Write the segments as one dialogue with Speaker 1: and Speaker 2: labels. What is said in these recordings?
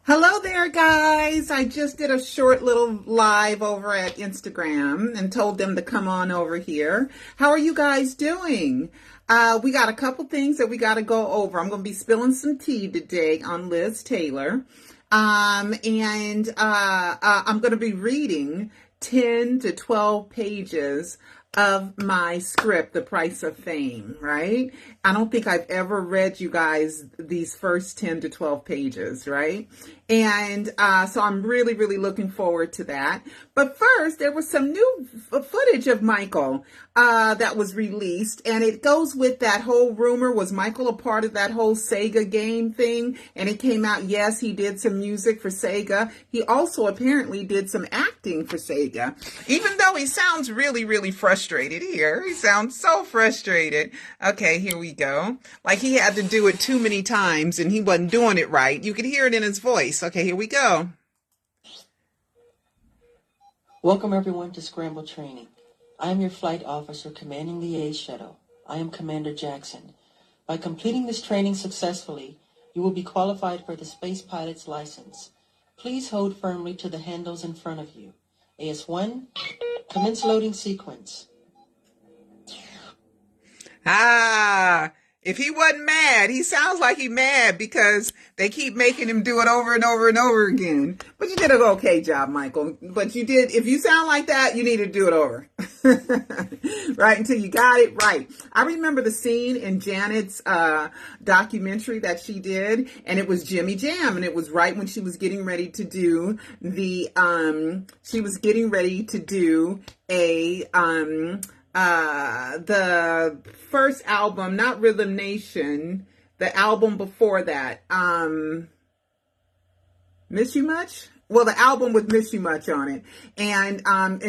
Speaker 1: Hello there, guys. I just did a short little live over at Instagram and told them to come on over here. How are you guys doing? We got a couple things that we got to go over. I'm going to be spilling some tea today on Liz Taylor. I'm going to be reading 10 to 12 pages of my script, The Price of Fame, right? I don't think I've ever read you guys these first 10 to 12 pages, right? And so I'm really, really looking forward to that. But first, there was some new footage of Michael that was released, and it goes with that whole rumor. Was Michael a part of that whole Sega Game thing? And it came out, yes, he did some music for Sega. He also apparently did some acting for Sega, even though he sounds really, really frustrated here. He sounds so frustrated. Okay, here we go. Like he had to do it too many times and he wasn't doing it right. You could hear it in his voice. Okay, here we go.
Speaker 2: Welcome everyone to Scramble Training. I am your flight officer commanding the A shuttle. I am Commander Jackson. By completing this training successfully, you will be qualified for the space pilot's license. Please hold firmly to the handles in front of you. AS1, commence loading sequence.
Speaker 1: If he wasn't mad, he sounds like he's mad because they keep making him do it over and over and over again. But you did an okay job, Michael. But you did, if you sound like that, you need to do it over. Right, until you got it right. I remember the scene in Janet's documentary that she did, and it was Jimmy Jam, and it was right when she was getting ready to do the, the first album, not Rhythm Nation, the album before that, Miss You Much? Well, the album with Miss You Much on it. And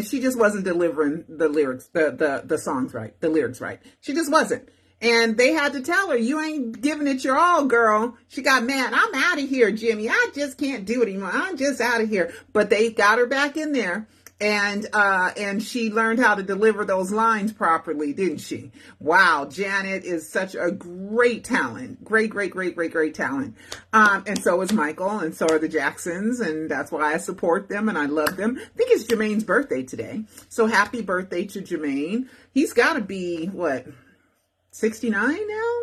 Speaker 1: she just wasn't delivering the lyrics, the songs right, the lyrics right. She just wasn't. And they had to tell her, you ain't giving it your all, girl. She got mad. I'm out of here, Jimmy. I just can't do it anymore. I'm just out of here. But they got her back in there. And she learned how to deliver those lines properly, didn't she? Wow, Janet is such a great talent. Great talent. And so is Michael, and so are the Jacksons, and that's why I support them and I love them. I think it's Jermaine's birthday today. So happy birthday to Jermaine. He's got to be, what, 69 now?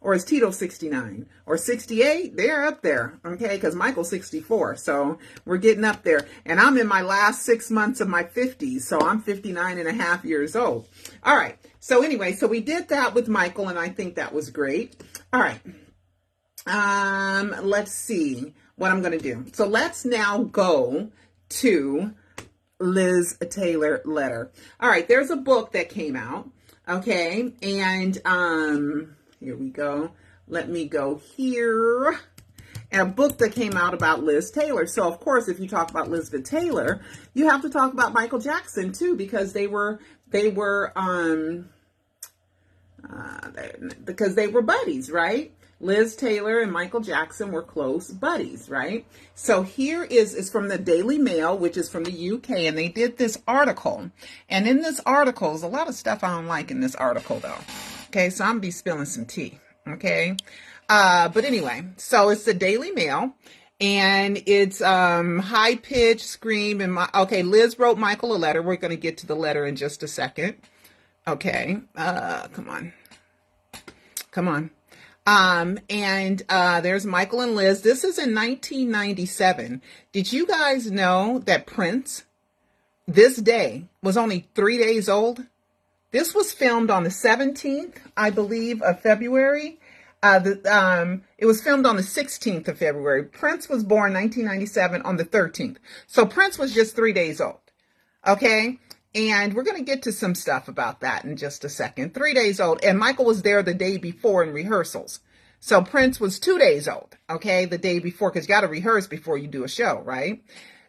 Speaker 1: Or is Tito 69 or 68? They're up there, okay? Because Michael's 64, so we're getting up there. And I'm in my last 6 months of my 50s, so I'm 59 and a half years old. All right, so anyway, so we did that with Michael, and I think that was great. All right, let's see what I'm going to do. So let's now go to Liz Taylor letter. All right, there's a book that came out, okay? And here we go. Let me go here. And a book that came out about Liz Taylor. So, of course, if you talk about Liz Taylor, you have to talk about Michael Jackson, too, because they were buddies, right? Liz Taylor and Michael Jackson were close buddies, right? So here is from the Daily Mail, which is from the UK, and they did this article. And in this article, there's a lot of stuff I don't like in this article, though. Okay, so I'm going to be spilling some tea, okay? But anyway, so it's the Daily Mail, and it's high-pitched scream. Okay, Liz wrote Michael a letter. We're going to get to the letter in just a second. Okay, come on. And there's Michael and Liz. This is in 1997. Did you guys know that Prince, this day, was only 3 days old? This was filmed on the 17th, I believe, of February. It was filmed on the 16th of February. Prince was born 1997 on the 13th. So Prince was just 3 days old. Okay? And we're going to get to some stuff about that in just a second. 3 days old. And Michael was there the day before in rehearsals. So Prince was 2 days old. Okay? The day before, because you got to rehearse before you do a show, right?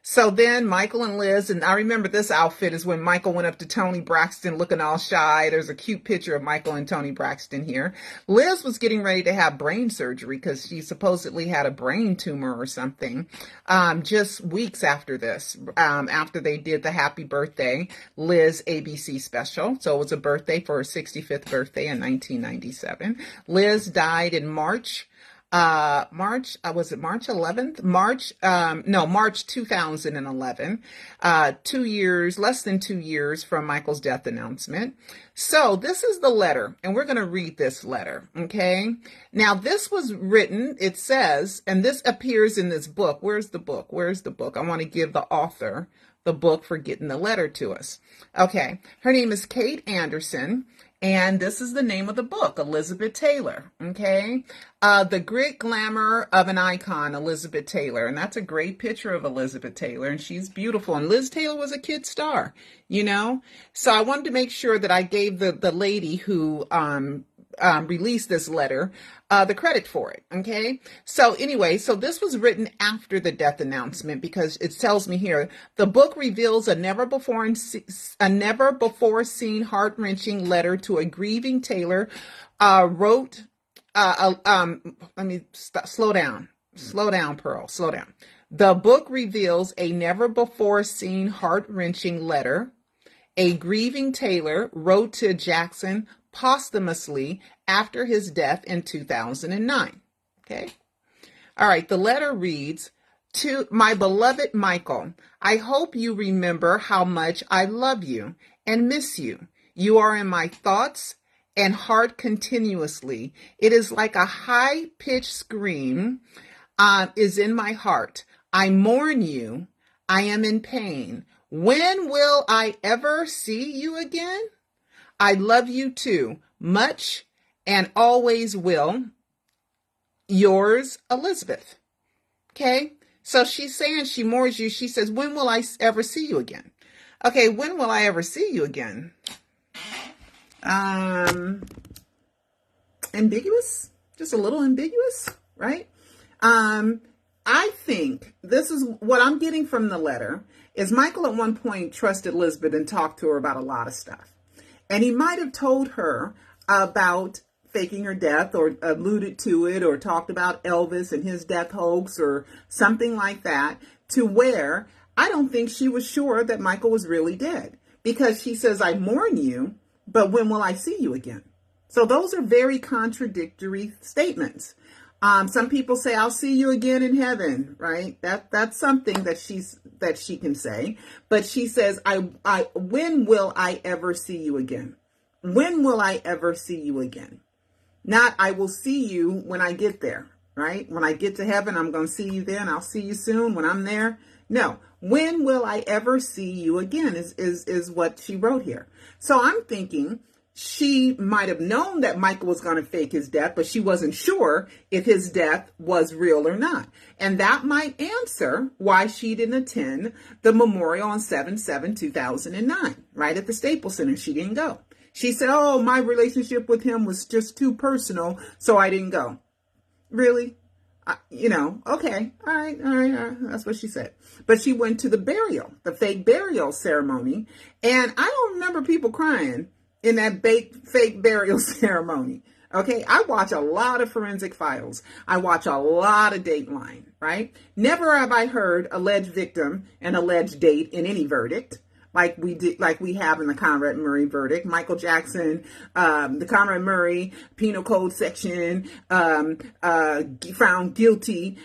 Speaker 1: So then Michael and Liz, and I remember this outfit is when Michael went up to Toni Braxton looking all shy. There's a cute picture of Michael and Toni Braxton here. Liz was getting ready to have brain surgery because she supposedly had a brain tumor or something just weeks after this, after they did the Happy Birthday Liz ABC special. So it was a birthday for her 65th birthday in 1997. Liz died in March Was it March 11th? March 2011. 2 years, less than 2 years from Michael's death announcement. So this is the letter, and we're going to read this letter, okay? Now, this was written, it says, and this appears in this book. Where's the book? Where's the book? I want to give the author the book for getting the letter to us. Okay, her name is Kate Anderson, and this is the name of the book, Elizabeth Taylor, okay? The Grit Glamour of an Icon, Elizabeth Taylor, and that's a great picture of Elizabeth Taylor, and she's beautiful, and Liz Taylor was a kid star, you know? So I wanted to make sure that I gave the lady who released this letter the credit for it, okay? So anyway, so this was written after the death announcement because it tells me here, the book reveals a never before seen heart-wrenching letter to a grieving Taylor wrote, slow down, Pearl, slow down. The book reveals a never before seen heart-wrenching letter a grieving Taylor wrote to Jackson posthumously after his death in 2009. Okay. All right. The letter reads, "To my beloved Michael, I hope you remember how much I love you and miss you. You are in my thoughts and heart continuously. It is like a high-pitched scream is in my heart. I mourn you. I am in pain. When will I ever see you again? I love you too, much and always will. Yours, Elizabeth." Okay, so she's saying she mourns you. She says, when will I ever see you again? Okay, when will I ever see you again? Ambiguous, just a little ambiguous, right? I think this is what I'm getting from the letter is Michael at one point trusted Elizabeth and talked to her about a lot of stuff. And he might have told her about faking her death or alluded to it or talked about Elvis and his death hoax or something like that, to where I don't think she was sure that Michael was really dead, because she says, I mourn you, but when will I see you again? So those are very contradictory statements. Some people say, I'll see you again in heaven, right? That's something that she can say. But she says, when will I ever see you again? When will I ever see you again? Not, I will see you when I get there, right? When I get to heaven, I'm going to see you then. I'll see you soon when I'm there. No, when will I ever see you again is what she wrote here. So I'm thinking, she might have known that Michael was going to fake his death, but she wasn't sure if his death was real or not. And that might answer why she didn't attend the memorial on 7/7/2009, right at the Staples Center. She didn't go. She said, oh, my relationship with him was just too personal, so I didn't go. Really? Okay. All right. That's what she said. But she went to the fake burial ceremony. And I don't remember people crying in that fake burial ceremony. Okay, I watch a lot of Forensic Files. I watch a lot of Dateline, right? Never have I heard alleged victim and alleged date in any verdict like we have in the Conrad Murray verdict. Michael Jackson, the Conrad Murray Penal Code section, found guilty,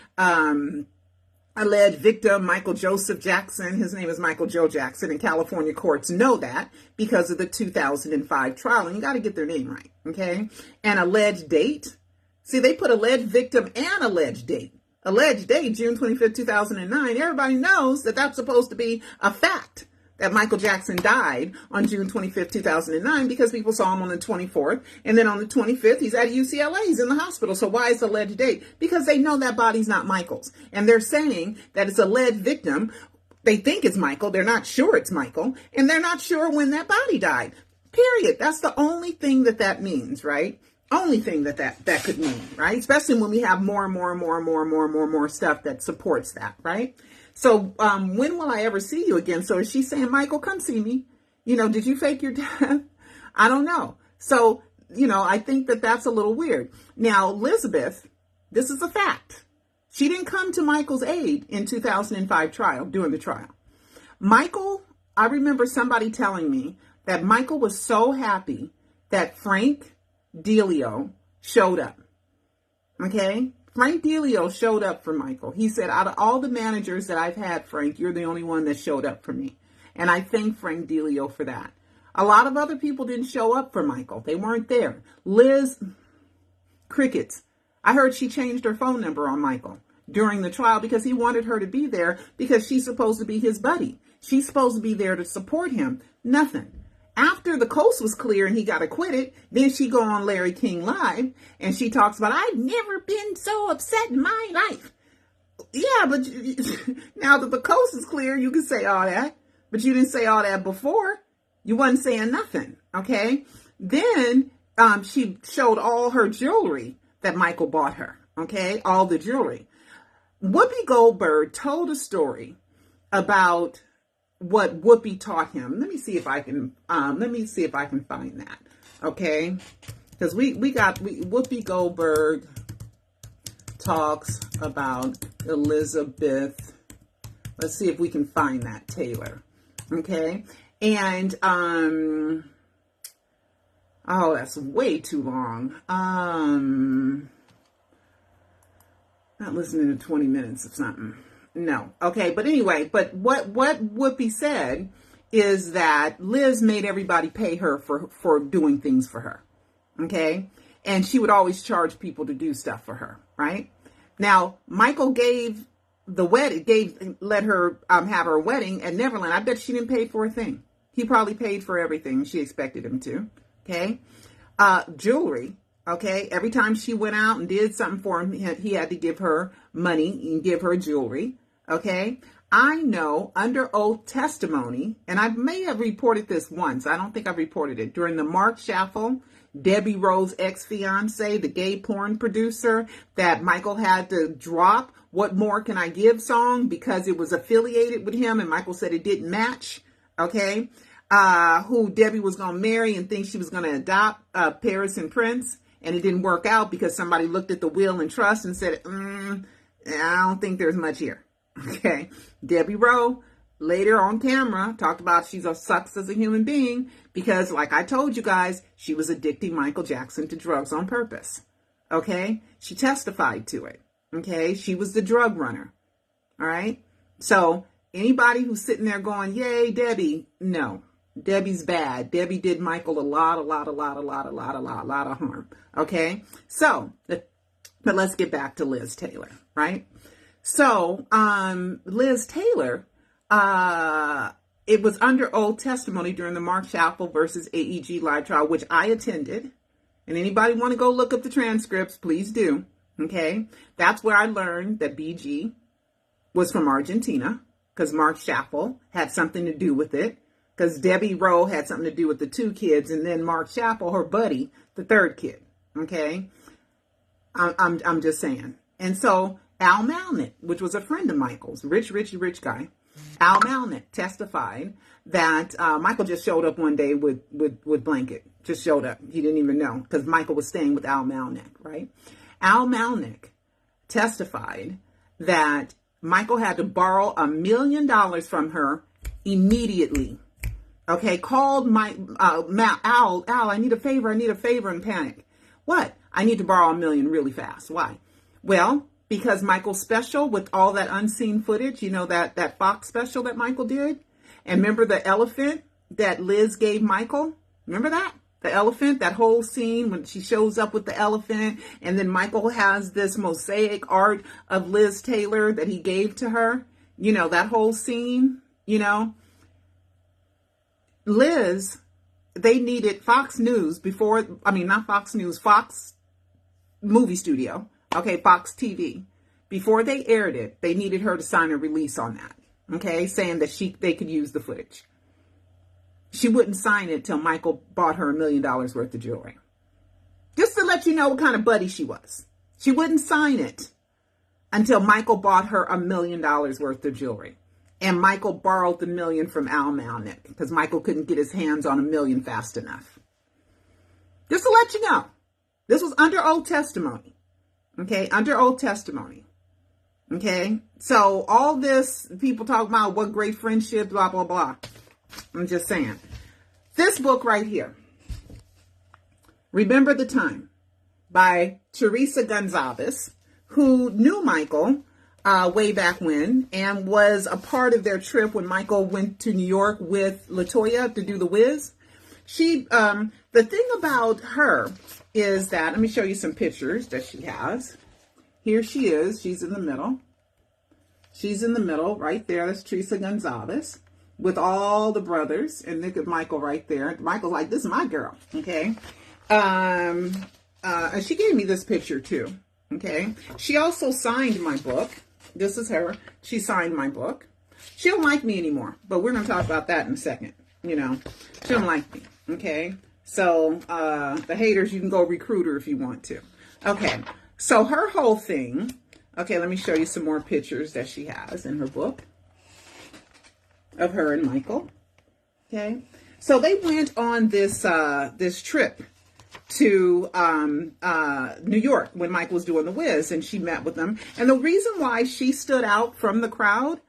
Speaker 1: alleged victim, Michael Joseph Jackson. His name is Michael Joe Jackson, and California courts know that because of the 2005 trial. And you got to get their name right, okay? And alleged date. See, they put alleged victim and alleged date. Alleged date, June 25th, 2009. Everybody knows that that's supposed to be a fact, that Michael Jackson died on June 25th, 2009, because people saw him on the 24th. And then on the 25th, he's at UCLA. He's in the hospital. So why is the alleged date? Because they know that body's not Michael's. And they're saying that it's alleged victim. They think it's Michael. They're not sure it's Michael. And they're not sure when that body died. Period. That's the only thing that means, right? Only thing that could mean, right? Especially when we have more and more stuff that supports that, right? So when will I ever see you again? So is she saying, Michael, come see me? Did you fake your death? I don't know. So, I think that's a little weird. Now, Elizabeth, this is a fact. She didn't come to Michael's aid in 2005 trial, during the trial. Michael, I remember somebody telling me that Michael was so happy that Frank Delio showed up. Okay? Frank Delio showed up for Michael. He said, out of all the managers that I've had, Frank, you're the only one that showed up for me. And I thank Frank Delio for that. A lot of other people didn't show up for Michael. They weren't there. Liz, crickets. I heard she changed her phone number on Michael during the trial because he wanted her to be there because she's supposed to be his buddy. She's supposed to be there to support him. Nothing. After the coast was clear and he got acquitted, then she go on Larry King Live and she talks about, I've never been so upset in my life. Yeah, but now that the coast is clear, you can say all that, but you didn't say all that before. You wasn't saying nothing, okay? Then she showed all her jewelry that Michael bought her, okay? All the jewelry. Whoopi Goldberg told a story about what Whoopi taught him. Let me see if I can find that. Okay. Because Whoopi Goldberg talks about Elizabeth. Let's see if we can find that, Taylor. Okay. And oh, that's way too long. Not listening to 20 minutes of something. No. Okay. But anyway, but what Whoopi said is that Liz made everybody pay her for doing things for her. Okay. And she would always charge people to do stuff for her. Right. Now, Michael let her have her wedding at Neverland. I bet she didn't pay for a thing. He probably paid for everything she expected him to. Okay. Jewelry. Okay. Every time she went out and did something for him, he had to give her money and give her jewelry. Okay. I know under oath testimony, and I may have reported this once. I don't think I've reported it. During the Mark Schaffel, Debbie Rowe's ex-fiance, the gay porn producer, that Michael had to drop What More Can I Give song because it was affiliated with him and Michael said it didn't match. Okay. Who Debbie was going to marry and think she was going to adopt Paris and Prince. And it didn't work out because somebody looked at the will and trust and said, I don't think there's much here. Okay. Debbie Rowe later on camera talked about she sucks as a human being because, like I told you guys, she was addicting Michael Jackson to drugs on purpose. Okay. She testified to it. Okay. She was the drug runner. All right. So anybody who's sitting there going, yay, Debbie, no. Debbie's bad. Debbie did Michael a lot of harm. Okay. So, but let's get back to Liz Taylor, right? So, Liz Taylor, it was under oath testimony during the Mark Schaffel versus AEG live trial, which I attended. And anybody want to go look up the transcripts, please do. Okay. That's where I learned that BG was from Argentina because Mark Schaffel had something to do with it. Because Debbie Rowe had something to do with the two kids, and then Mark Schaffel, her buddy, the third kid. Okay, I'm just saying. And so Al Malnick, which was a friend of Michael's, rich guy, Al Malnick testified that Michael just showed up one day with blanket, just showed up. He didn't even know because Michael was staying with Al Malnick, right? Al Malnick testified that Michael had to borrow $1 million from her immediately. Okay, called Al, I need a favor, and panic. What? I need to borrow $1 million really fast. Why? Well, because Michael's special with all that unseen footage, you know, that Fox special that Michael did. And remember the elephant that Liz gave Michael? Remember that? The elephant, that whole scene when she shows up with the elephant and then Michael has this mosaic art of Liz Taylor that he gave to her. You know, that whole scene, you know. Liz, they needed Fox News Fox Movie Studio, okay, Fox TV. Before they aired it, they needed her to sign a release on that, okay, saying that they could use the footage. She wouldn't sign it till Michael bought her $1 million worth of jewelry. Just to let you know what kind of buddy she was. She wouldn't sign it until Michael bought her $1 million worth of jewelry. And Michael borrowed the $1 million from Al Malnick because Michael couldn't get his hands on $1 million fast enough. Just to let you know, this was under oath testimony. Okay, under oath testimony. Okay, so all this, people talk about what great friendship, blah, blah, blah. I'm just saying. This book right here, Remember the Time, by Teresa Gonzalez, who knew Michael way back when and was a part of their trip when Michael went to New York with LaToya to do the Wiz. She, the thing about her is that, let me show you some pictures that she has. Here she is. She's in the middle. She's in the middle right there. That's Teresa Gonzalez with all the brothers. And look at Michael right there. Michael's like, this is my girl. Okay. And she gave me this picture too. Okay. She also signed my book. This is her. She signed my book. She don't like me anymore, but we're going to talk about that in a second. You know, she don't like me. Okay. So, the haters, you can go recruit her if you want to. Okay. So her whole thing, okay, let me show you some more pictures that she has in her book of her and Michael. Okay. So they went on this, this trip to New York when Mike was doing the Wiz, and she met with them. And the reason why she stood out from the crowd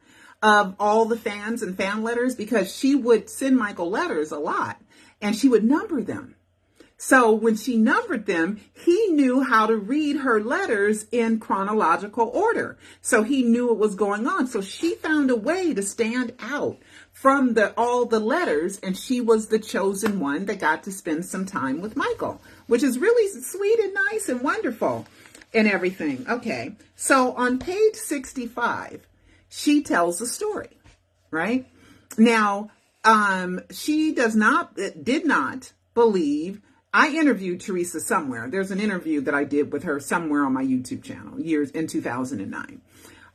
Speaker 1: of all the fans and fan letters, because she would send Michael letters a lot and she would number them. So when she numbered them, he knew how to read her letters in chronological order. So he knew what was going on. So she found a way to stand out from all the letters, and she was the chosen one that got to spend some time with Michael, which is really sweet and nice and wonderful and everything. Okay, so on page 65, she tells a story, right? Now, she did not believe. I interviewed Teresa somewhere. There's an interview that I did with her somewhere on my YouTube channel years in 2009.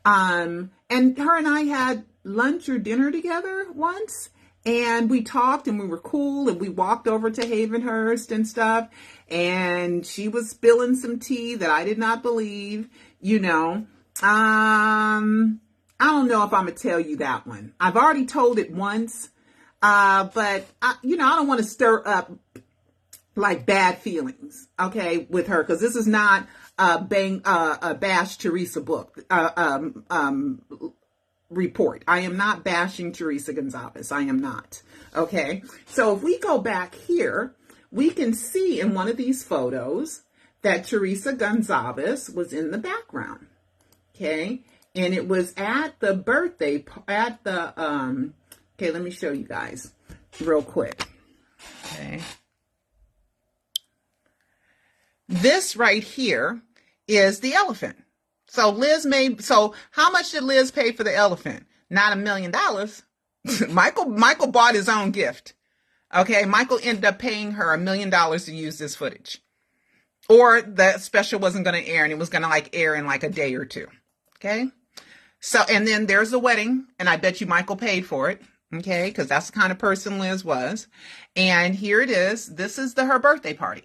Speaker 1: And her and I had lunch or dinner together once, and we talked and we were cool, and we walked over to Havenhurst and stuff, and she was spilling some tea that I did not believe, you know. I don't know if I'm gonna tell you that one. I've already told it once, but I don't want to stir up like bad feelings, okay, with her, because this is not a bash Teresa book report. I am not bashing Teresa Gonzalez. I am not. Okay. So if we go back here, we can see in one of these photos that Teresa Gonzalez was in the background. Okay. And it was at the birthday, okay, let me show you guys real quick. Okay. This right here is the elephant. So how much did Liz pay for the elephant? Not $1 million. Michael bought his own gift. Okay. Michael ended up paying her $1 million to use this footage, or the special wasn't going to air, and it was going to air in a day or two. Okay. So, and then there's the wedding, and I bet you Michael paid for it. Okay. Cause that's the kind of person Liz was. And here it is. This is her birthday party.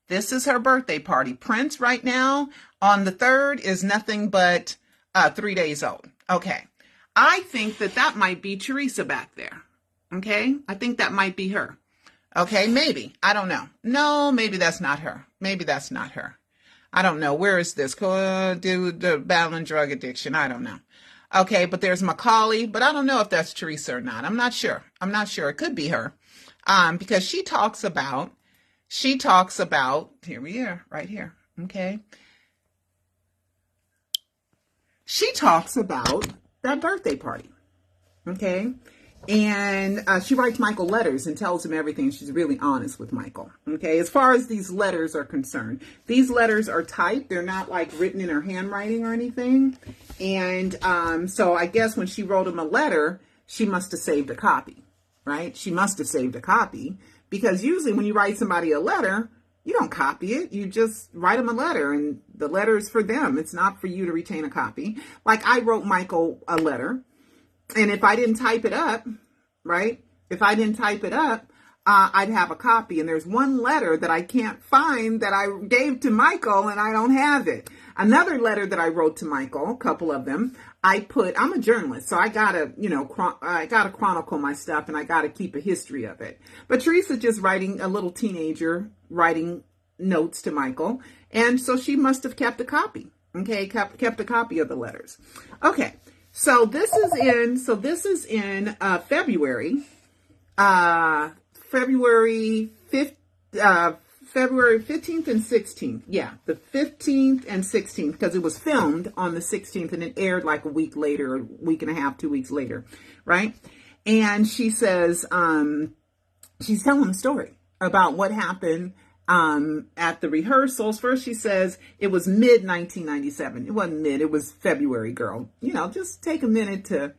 Speaker 1: This is her birthday party. Prince right now on the 3rd is nothing but 3 days old. Okay. I think that might be Teresa back there. Okay. I think that might be her. Okay. Maybe. I don't know. No, maybe that's not her. Maybe that's not her. I don't know. Where is this? The battling drug addiction. I don't know. Okay. But there's Macaulay, but I don't know if that's Teresa or not. I'm not sure. It could be her. Because she talks about, here we are, right here, okay? She talks about that birthday party, okay? And she writes Michael letters and tells him everything. She's really honest with Michael, okay? As far as these letters are concerned, these letters are typed. They're not written in her handwriting or anything. And so I guess when she wrote him a letter, she must have saved a copy, right? She must have saved a copy. Because usually when you write somebody a letter, you don't copy it. You just write them a letter, and the letter is for them. It's not for you to retain a copy. I wrote Michael a letter, and if I didn't type it up, right? If I didn't type it up, I'd have a copy. And there's one letter that I can't find that I gave to Michael, and I don't have it. Another letter that I wrote to Michael, a couple of them, I'm a journalist, so I gotta chronicle my stuff, and I gotta keep a history of it. But Teresa just writing, a little teenager writing notes to Michael, and so she must have kept a copy. Okay, kept a copy of the letters. Okay, so this is in February. February 5th, February 15th and 16th. Yeah, the 15th and 16th, because it was filmed on the 16th and it aired like a week later, a week and a half, 2 weeks later, right? And she says, she's telling the story about what happened at the rehearsals. First, she says it was mid 1997. It wasn't mid, it was February, girl. Just take a minute to,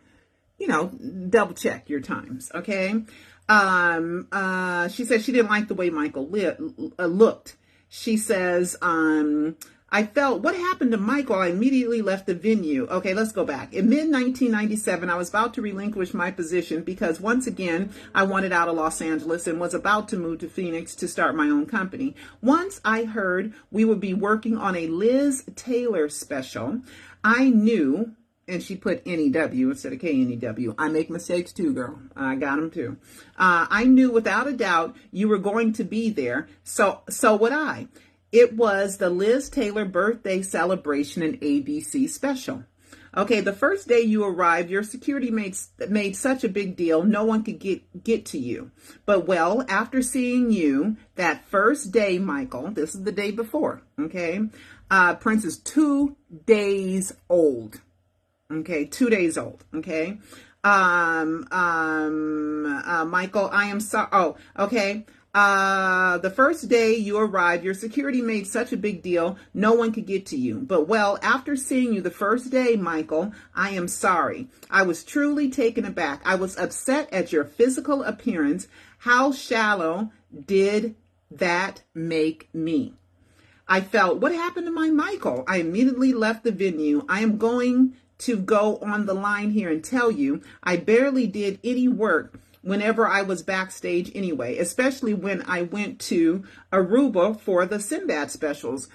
Speaker 1: double check your times, okay? She said she didn't like the way Michael looked. She says, I felt, what happened to Michael? I immediately left the venue. Okay, let's go back. In mid-1997, I was about to relinquish my position because once again, I wanted out of Los Angeles and was about to move to Phoenix to start my own company. Once I heard we would be working on a Liz Taylor special, I knew, and she put NEW instead of KNEW. I make mistakes too, girl. I got them too. I knew without a doubt you were going to be there. So would I. It was the Liz Taylor birthday celebration and ABC special. Okay, the first day you arrived, your security made such a big deal, no one could get to you. But well, after seeing you that first day, Michael, this is the day before, okay? Prince is 2 days old. Okay, 2 days old. Okay. Michael, I am sorry. Oh, okay. The first day you arrived, your security made such a big deal, no one could get to you. But well, after seeing you the first day, Michael, I am sorry. I was truly taken aback. I was upset at your physical appearance. How shallow did that make me? I felt, what happened to my Michael? I immediately left the venue. I am going to go on the line here and tell you, I barely did any work whenever I was backstage anyway, especially when I went to Aruba for the Sinbad specials.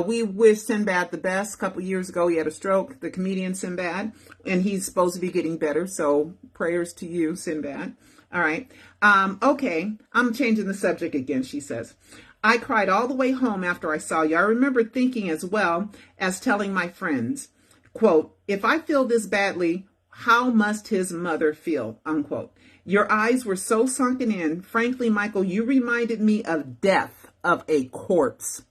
Speaker 1: We wish Sinbad the best. A couple years ago, he had a stroke, the comedian Sinbad, and he's supposed to be getting better. So prayers to you, Sinbad. All right. Okay. I'm changing the subject again, she says. I cried all the way home after I saw you. I remember thinking as well as telling my friends, quote, if I feel this badly, how must his mother feel, unquote. Your eyes were so sunken in. Frankly, Michael, you reminded me of death of a corpse.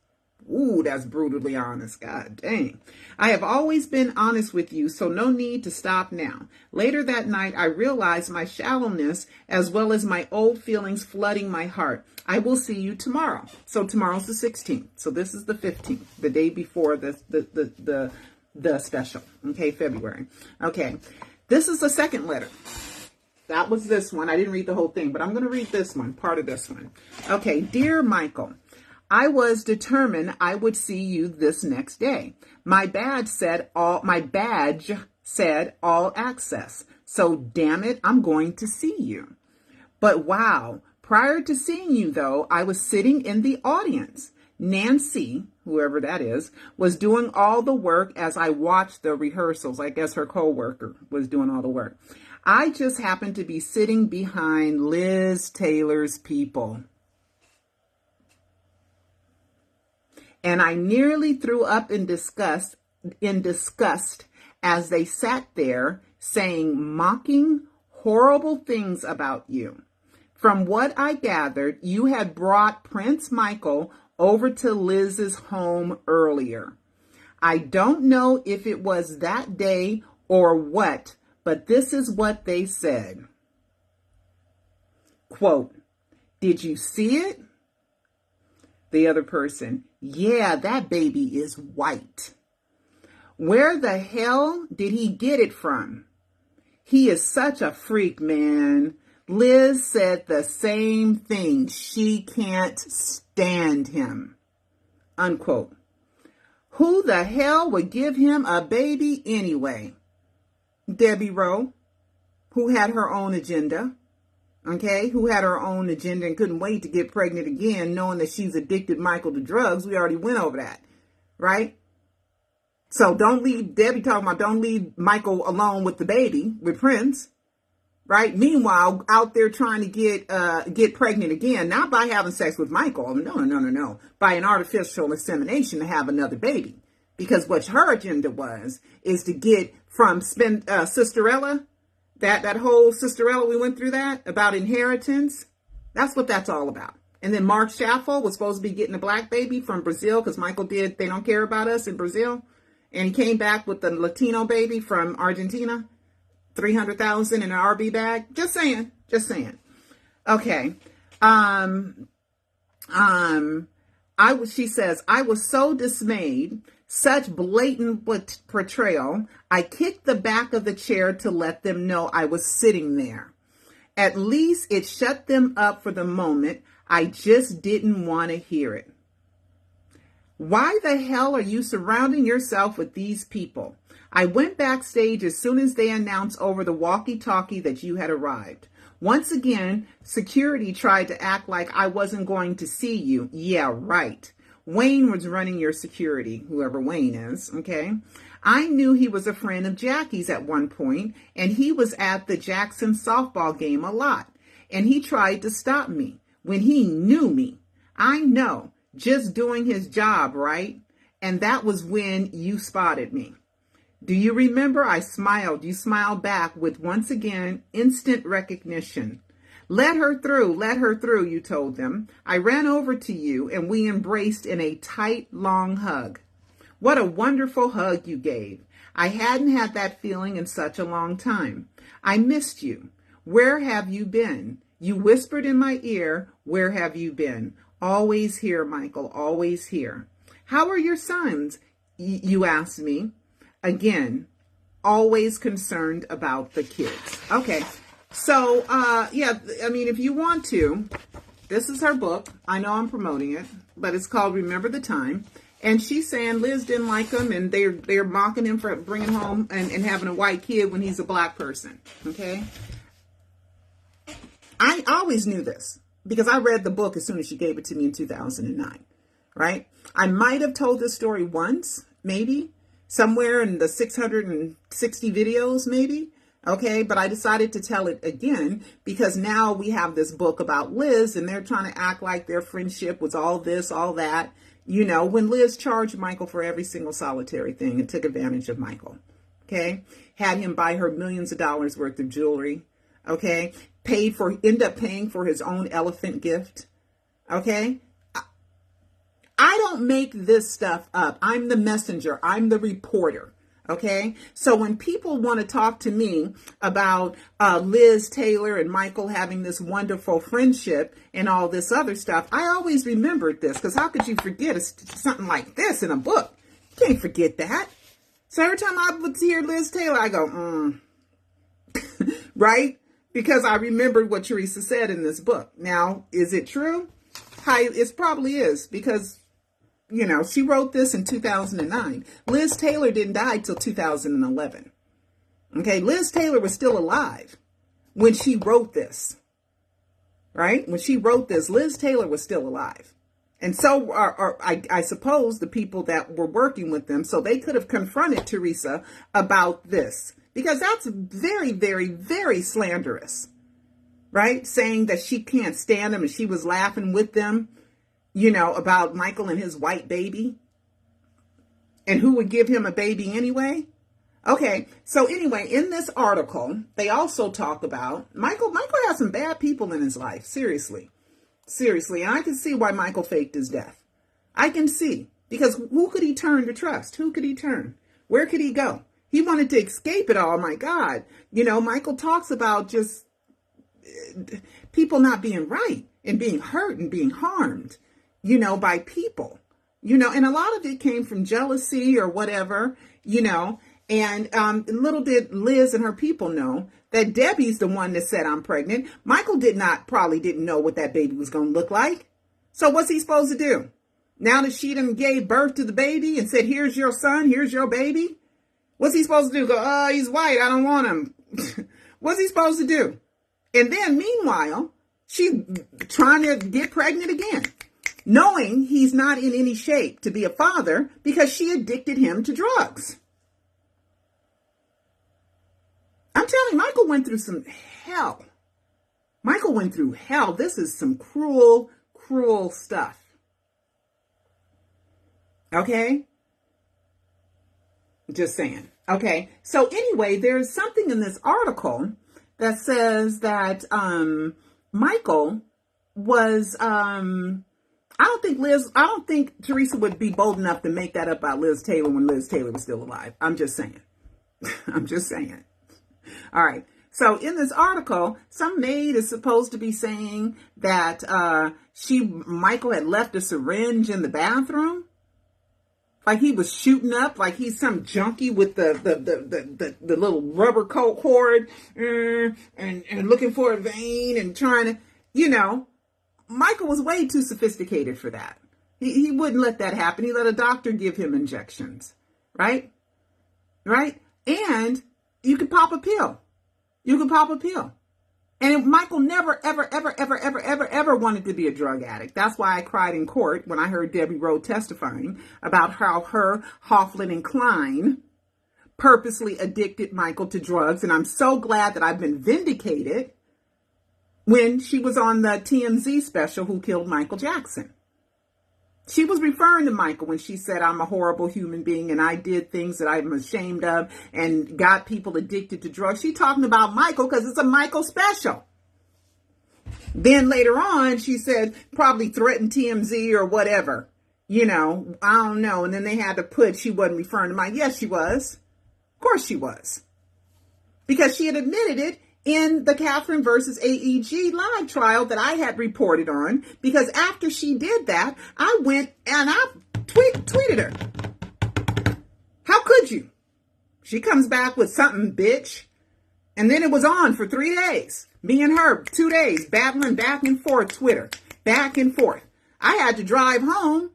Speaker 1: Ooh, that's brutally honest. God dang. I have always been honest with you, so no need to stop now. Later that night, I realized my shallowness as well as my old feelings flooding my heart. I will see you tomorrow. So tomorrow's the 16th. So this is the 15th, the day before the special. Okay, February. Okay, this is the second letter. That was this one. I didn't read the whole thing, but I'm going to read this one, part of this one. Okay, dear Michael, I was determined I would see you this next day. My badge said all access. So damn it, I'm going to see you. But wow, prior to seeing you though, I was sitting in the audience. Nancy, whoever that is, was doing all the work as I watched the rehearsals. I guess her co-worker was doing all the work. I just happened to be sitting behind Liz Taylor's people. And I nearly threw up in disgust as they sat there saying mocking, horrible things about you. From what I gathered, you had brought Prince Michael over to Liz's home earlier. I don't know if it was that day or what, but this is what they said. Quote, did you see it? The other person, yeah, that baby is white. Where the hell did he get it from? He is such a freak, man. Liz said the same thing. She can't stand him. Unquote. Who the hell would give him a baby anyway? Debbie Rowe, who had her own agenda. Okay, who had her own agenda and couldn't wait to get pregnant again, knowing that she's addicted Michael to drugs. We already went over that, right? So don't leave, Debbie talking about don't leave Michael alone with the baby, with Prince, right? Meanwhile, out there trying to get pregnant again, not by having sex with Michael. No. By an artificial insemination to have another baby. Because what her agenda is to get from Sisterella, that whole Sisterella, we went through that, about inheritance. That's what that's all about. And then Mark Schaffel was supposed to be getting a black baby from Brazil because Michael did They Don't Care About Us in Brazil. And he came back with the Latino baby from Argentina. 300,000 in an RB bag. Just saying. Just saying. Okay. She says, I was so dismayed, such blatant portrayal. I kicked the back of the chair to let them know I was sitting there. At least it shut them up for the moment. I just didn't want to hear it. Why the hell are you surrounding yourself with these people? I went backstage as soon as they announced over the walkie-talkie that you had arrived. Once again, security tried to act like I wasn't going to see you. Yeah, right. Wayne was running your security, whoever Wayne is, okay? I knew he was a friend of Jackie's at one point, and he was at the Jackson softball game a lot. And he tried to stop me when he knew me. I know, just doing his job, right? And that was when you spotted me. Do you remember? I smiled. You smiled back with, once again, instant recognition. Let her through, you told them. I ran over to you and we embraced in a tight, long hug. What a wonderful hug you gave. I hadn't had that feeling in such a long time. I missed you. Where have you been? You whispered in my ear, where have you been? Always here, Michael, always here. How are your sons? You asked me. Again, always concerned about the kids. Okay, so, yeah, I mean, if you want to, this is her book. I know I'm promoting it, but it's called Remember the Time. And she's saying Liz didn't like him, and they're mocking him for bringing home and having a white kid when he's a black person, okay? I always knew this because I read the book as soon as she gave it to me in 2009, right? I might have told this story once, maybe, somewhere in the 660 videos, maybe. Okay, but I decided to tell it again because now we have this book about Liz and they're trying to act like their friendship was all this, all that. You know, when Liz charged Michael for every single solitary thing and took advantage of Michael. Okay, had him buy her millions of dollars worth of jewelry. Okay, end up paying for his own elephant gift. Okay. I don't make this stuff up. I'm the messenger. I'm the reporter. Okay. So when people want to talk to me about Liz Taylor and Michael having this wonderful friendship and all this other stuff, I always remembered this because how could you forget something like this in a book? You can't forget that. So every time I would hear Liz Taylor, I go, right? Because I remembered what Teresa said in this book. Now, is it true? It probably is because, you know, she wrote this in 2009. Liz Taylor didn't die till 2011. Okay, Liz Taylor was still alive when she wrote this, right? When she wrote this, Liz Taylor was still alive. And so I suppose the people that were working with them, so they could have confronted Teresa about this. Because that's very, very, very slanderous, right? Saying that she can't stand him and she was laughing with them, you know, about Michael and his white baby. And who would give him a baby anyway? Okay, so anyway, in this article, they also talk about Michael has some bad people in his life, seriously. Seriously, and I can see why Michael faked his death. I can see, because who could he turn to trust? Who could he turn? Where could he go? He wanted to escape it all. My God. You know, Michael talks about just people not being right and being hurt and being harmed, you know, by people, you know, and a lot of it came from jealousy or whatever, you know, and little did Liz and her people know that Debbie's the one that said I'm pregnant. Michael probably didn't know what that baby was going to look like. So what's he supposed to do? Now that she done gave birth to the baby and said, here's your son, here's your baby. What's he supposed to do? Go, oh, he's white. I don't want him. What's he supposed to do? And then meanwhile, she's trying to get pregnant again, knowing he's not in any shape to be a father because she addicted him to drugs. I'm telling you, Michael went through some hell. Michael went through hell. This is some cruel, cruel stuff. Okay? Just saying. Okay. So anyway, there's something in this article that says that Michael was, I don't think Teresa would be bold enough to make that up about Liz Taylor when Liz Taylor was still alive. I'm just saying. I'm just saying. All right. So in this article, some maid is supposed to be saying that Michael had left a syringe in the bathroom. Like he was shooting up, like he's some junkie with the little rubber coat cord and looking for a vein and trying to, Michael was way too sophisticated for that. He wouldn't let that happen. He let a doctor give him injections, right? Right? And you could pop a pill. And Michael never, ever wanted to be a drug addict. That's why I cried in court when I heard Debbie Rowe testifying about how her, Hoffman, and Klein purposely addicted Michael to drugs. And I'm so glad that I've been vindicated when she was on the TMZ special, Who Killed Michael Jackson. She was referring to Michael when she said, I'm a horrible human being and I did things that I'm ashamed of and got people addicted to drugs. She's talking about Michael because it's a Michael special. Then later on, she said probably threatened TMZ or whatever. I don't know. And then they had to put she wasn't referring to Michael. Yes, she was. Of course she was. Because she had admitted it in the Catherine versus AEG live trial that I had reported on, because after she did that, I went and I tweeted her. How could you? She comes back with something, bitch. And then it was on for 3 days. Me and her, 2 days, battling back and forth, Twitter, back and forth. I had to drive home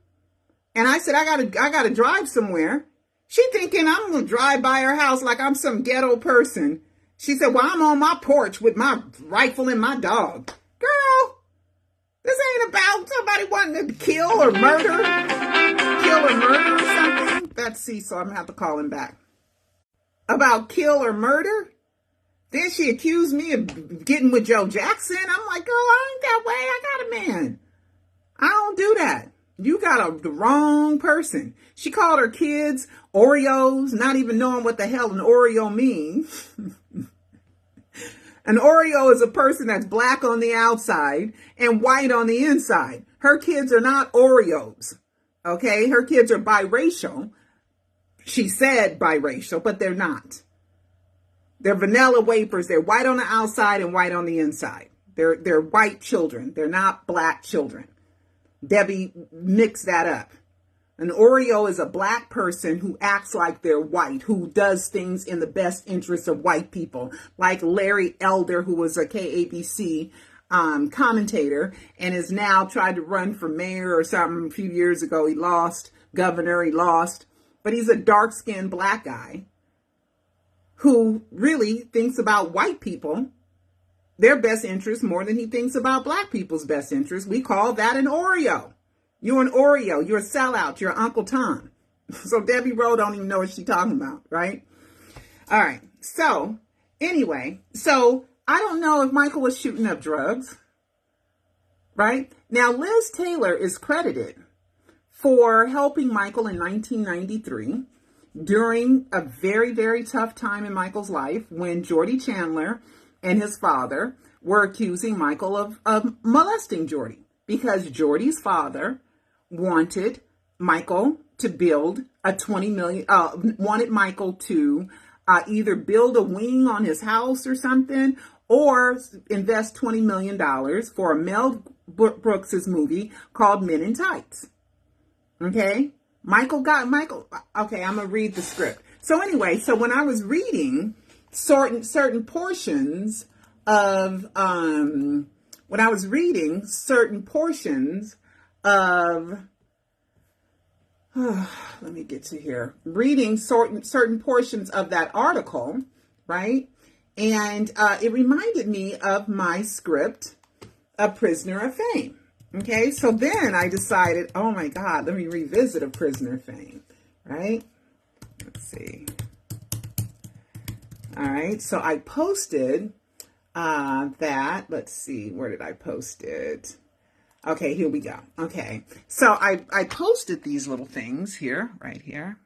Speaker 1: and I said, I gotta drive somewhere. She thinking I'm going to drive by her house like I'm some ghetto person. She said, well, I'm on my porch with my rifle and my dog. Girl, this ain't about somebody wanting to kill or murder or something. That's Cecil. I'm going to have to call him back. About kill or murder? Then she accused me of getting with Joe Jackson. I'm like, girl, I ain't that way. I got a man. I don't do that. You got the wrong person. She called her kids Oreos, not even knowing what the hell an Oreo means. An Oreo is a person that's black on the outside and white on the inside. Her kids are not Oreos, okay? Her kids are biracial. She said biracial, but they're not. They're vanilla wafers. They're white on the outside and white on the inside. They're white children. They're not black children. Debbie mixed that up. An Oreo is a black person who acts like they're white, who does things in the best interest of white people, like Larry Elder, who was a KABC commentator and is now tried to run for mayor or something a few years ago. He lost, governor, he lost, but he's a dark-skinned black guy who really thinks about white people, their best interest, more than he thinks about black people's best interest. We call that an Oreo. You're an Oreo. You're a sellout. You're Uncle Tom. So Debbie Rowe don't even know what she's talking about, right? All right. So anyway, I don't know if Michael was shooting up drugs, right? Now, Liz Taylor is credited for helping Michael in 1993 during a very, very tough time in Michael's life when Jordy Chandler and his father were accusing Michael of molesting Jordy, because Jordy's father wanted Michael to build wanted Michael to either build a wing on his house or something, or invest $20 million for a Mel Brooks's movie called Men in Tights. Okay? Okay, I'm going to read the script. So anyway, when I was reading certain portions of, let me get to here, reading certain portions of that article, right? And it reminded me of my script, A Prisoner of Fame. Okay, so then I decided, oh my God, let me revisit A Prisoner of Fame, right? Let's see. All right, so I posted that. Let's see, where did I post it? Okay, here we go. Okay, so I posted these little things here, right here.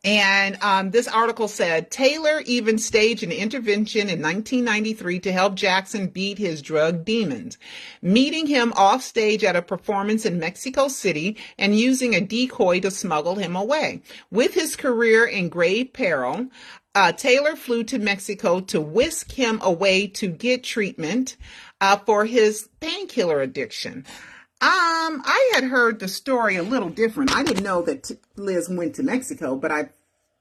Speaker 1: And this article said Taylor even staged an intervention in 1993 to help Jackson beat his drug demons, meeting him off stage at a performance in Mexico City and using a decoy to smuggle him away. With his career in grave peril, Taylor flew to Mexico to whisk him away to get treatment for his painkiller addiction. I had heard the story a little different. I didn't know that Liz went to Mexico, but I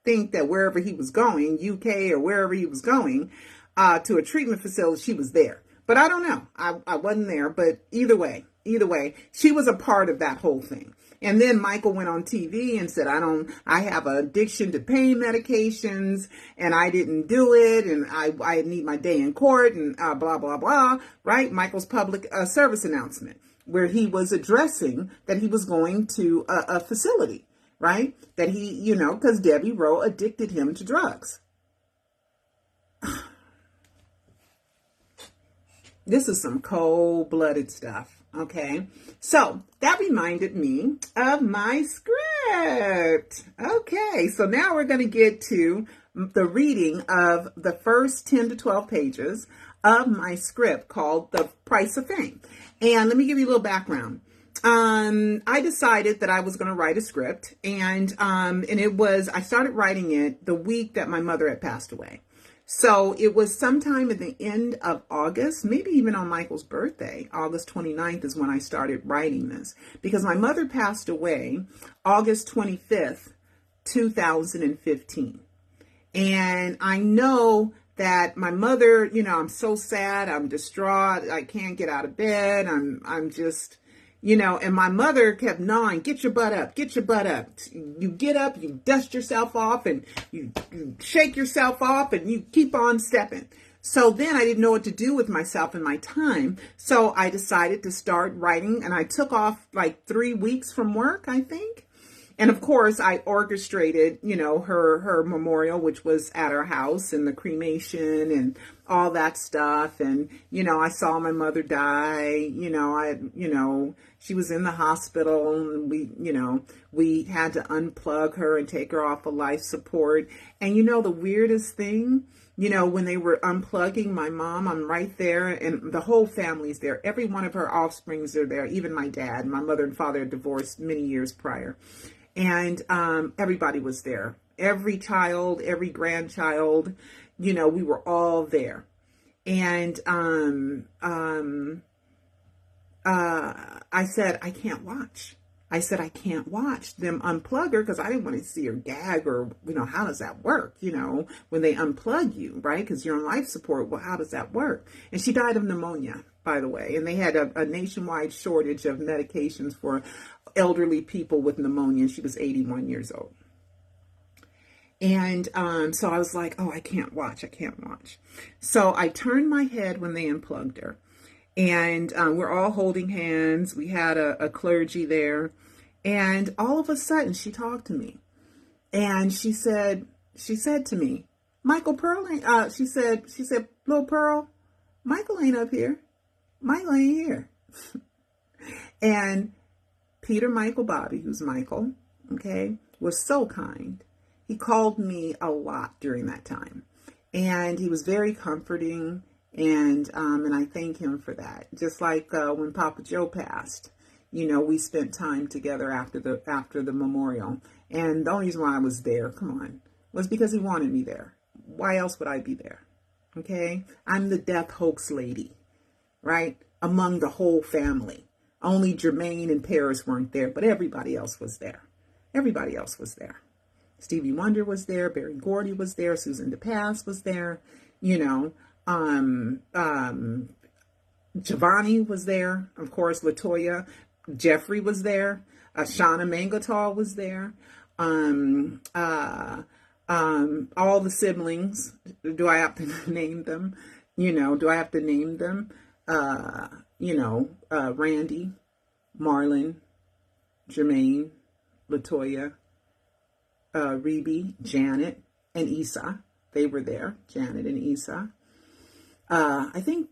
Speaker 1: think that wherever he was going, UK or wherever he was going, to a treatment facility, she was there. But I don't know. I wasn't there. But either way, she was a part of that whole thing. And then Michael went on TV and said, I have an addiction to pain medications and I didn't do it. And I need my day in court and blah, blah, blah. Right? Michael's public service announcement, where he was addressing that he was going to a facility, right? That he, because Debbie Rowe addicted him to drugs. This is some cold-blooded stuff, okay? So that reminded me of my script. Okay, so now we're going to get to the reading of the first 10 to 12 pages of my script called The Price of Fame. And let me give you a little background. I decided that I was going to write a script, and I started writing it the week that my mother had passed away. So it was sometime at the end of August, maybe even on Michael's birthday. August 29th is when I started writing this, because my mother passed away August 25th, 2015. And I know that my mother, I'm so sad, I'm distraught, I can't get out of bed, I'm just, and my mother kept gnawing, get your butt up, get your butt up. You get up, you dust yourself off, and you shake yourself off, and you keep on stepping. So then I didn't know what to do with myself and my time, so I decided to start writing, and I took off like 3 weeks from work, I think. And of course, I orchestrated, her memorial, which was at our house, and the cremation and all that stuff. And, I saw my mother die, she was in the hospital, and we had to unplug her and take her off of life support. And, the weirdest thing, when they were unplugging my mom, I'm right there, and the whole family's there. Every one of her offsprings are there, even my dad. My mother and father had divorced many years prior. And everybody was there. Every child, every grandchild, we were all there. And I said, I can't watch. I said, I can't watch them unplug her, because I didn't want to see her gag, or, how does that work? When they unplug you, right? Because you're on life support. Well, how does that work? And she died of pneumonia, by the way. And they had a nationwide shortage of medications for elderly people with pneumonia. She was 81 years old. And so I was like, oh, I can't watch. So I turned my head when they unplugged her. And we're all holding hands. We had a clergy there. And all of a sudden, she talked to me. And she said to me, Michael Pearl ain't, she said, little Pearl, Michael ain't up here. Michael ain't here. And Peter Michael Bobby, who's Michael, okay, was so kind. He called me a lot during that time. And he was very comforting. And I thank him for that. Just like when Papa Joe passed, we spent time together after the memorial. And the only reason why I was there, was because he wanted me there. Why else would I be there? Okay? I'm the death hoax lady, right? Among the whole family. Only Jermaine and Paris weren't there, but everybody else was there. Everybody else was there. Stevie Wonder was there. Berry Gordy was there. Susan DePass was there. Giovanni was there. Of course, LaToya. Jeffrey was there. Shauna Mangotal was there. All the siblings. Do I have to name them? Do I have to name them? Randy, Marlon, Jermaine, LaToya, Rebe, Janet, and Issa. They were there, Janet and Issa. I think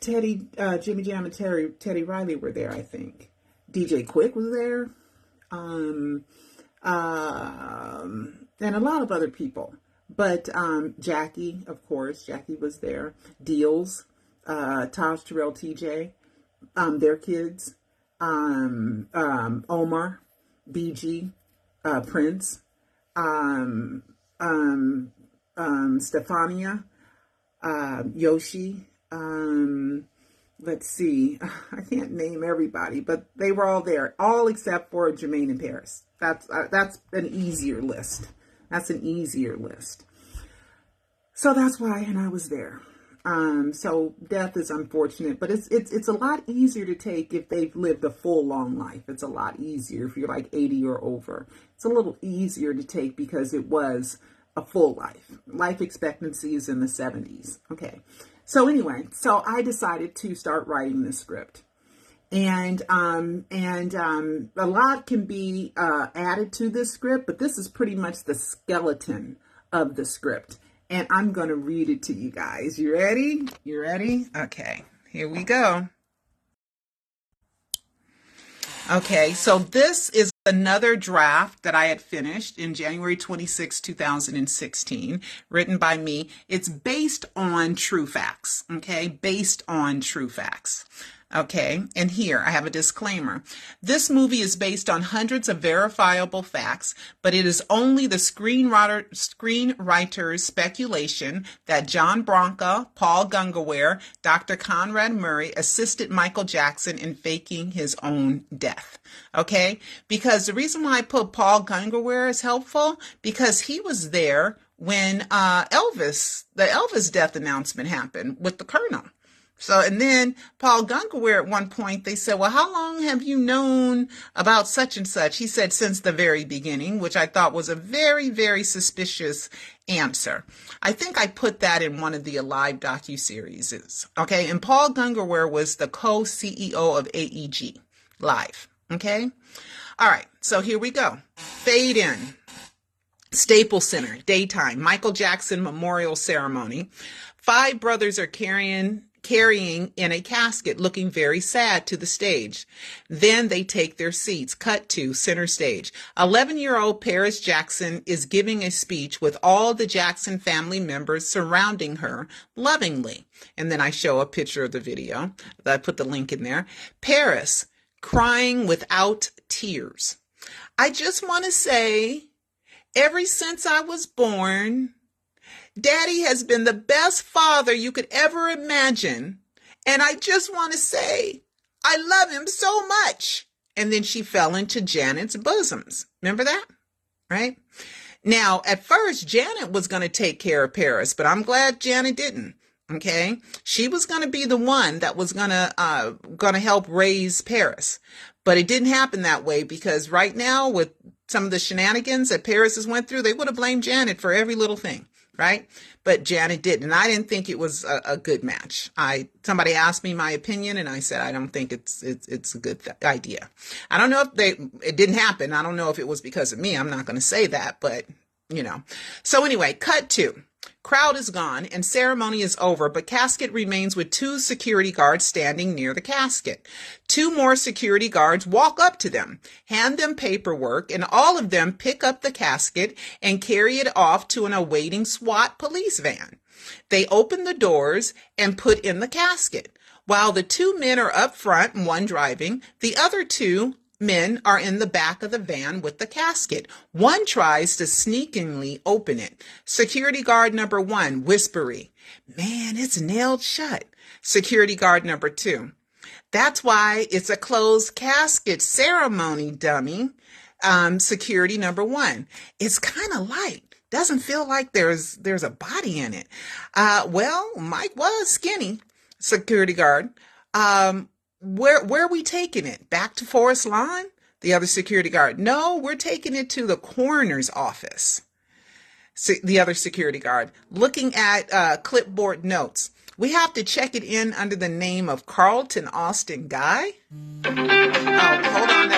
Speaker 1: Teddy, Jimmy Jam and Teddy Riley were there, I think. DJ Quick was there. and a lot of other people. But Jackie, of course, Jackie was there. Deals, Taj, Terrell, TJ, their kids, Omar, BG, Prince, Stefania, Yoshi. Let's see. I can't name everybody, but they were all there, all except for Jermaine and Paris. That's an easier list. That's an easier list. So that's why, and I was there. So death is unfortunate, but it's a lot easier to take if they've lived a full long life. It's a lot easier if you're like 80 or over. It's a little easier to take because it was a full life. Life expectancy is in the 70s. Okay. So anyway, so I decided to start writing this script. And a lot can be added to this script, but this is pretty much the skeleton of the script. And I'm going to read it to you guys. You ready? You ready? Okay, here we go. Okay, so this is another draft that I had finished in January 26, 2016, written by me. It's based on true facts, okay? Based on true facts. Okay, and here I have a disclaimer. This movie is based on hundreds of verifiable facts, but it is only the screenwriter's speculation that John Branca, Paul Gungaware, Dr. Conrad Murray assisted Michael Jackson in faking his own death. Okay, because the reason why I put Paul Gungaware is helpful, because he was there when the Elvis death announcement happened with the Colonel. So, and then Paul Gungaware at one point, they said, well, how long have you known about such and such? He said, since the very beginning, which I thought was a very, very suspicious answer. I think I put that in one of the Alive docuseries. Okay. And Paul Gungaware was the co-CEO of AEG Live. Okay. All right. So here we go. Fade in. Staples Center, daytime, Michael Jackson Memorial Ceremony. 5 brothers are carrying in a casket, looking very sad, to the stage. Then they take their seats. Cut to center stage. 11-year-old Paris Jackson is giving a speech with all the Jackson family members surrounding her lovingly. And then I show a picture of the video. I put the link in there. Paris crying without tears. I just want to say, ever since I was born, Daddy has been the best father you could ever imagine. And I just want to say, I love him so much. And then she fell into Janet's bosoms. Remember that? Right? Now, at first, Janet was going to take care of Paris, but I'm glad Janet didn't. Okay? She was going to be the one that was going to help raise Paris. But it didn't happen that way, because right now, with some of the shenanigans that Paris has went through, they would have blamed Janet for every little thing. Right? But Janet didn't. And I didn't think it was a good match. Somebody asked me my opinion, and I said, I don't think it's a good idea. I don't know if it didn't happen. I don't know if it was because of me. I'm not going to say that, but you know. So anyway, cut to. Crowd is gone and ceremony is over, but casket remains with 2 security guards standing near the casket. 2 more security guards walk up to them, hand them paperwork, and all of them pick up the casket and carry it off to an awaiting SWAT police van. They open the doors and put in the casket. While the 2 men are up front, one driving, the other 2 men are in the back of the van with the casket. One tries to sneakingly open it. Security guard number 1, whispery, man, it's nailed shut. Security guard number 2, that's why it's a closed casket ceremony, dummy. Security number 1, it's kind of light. Doesn't feel like there's a body in it. Well, Mike was skinny. Security guard, Where are we taking it? Back to Forest Lawn? The other security guard, no, we're taking it to the coroner's office. The other security guard, looking at clipboard notes. We have to check it in under the name of Carlton Austin Guy. Oh, hold on.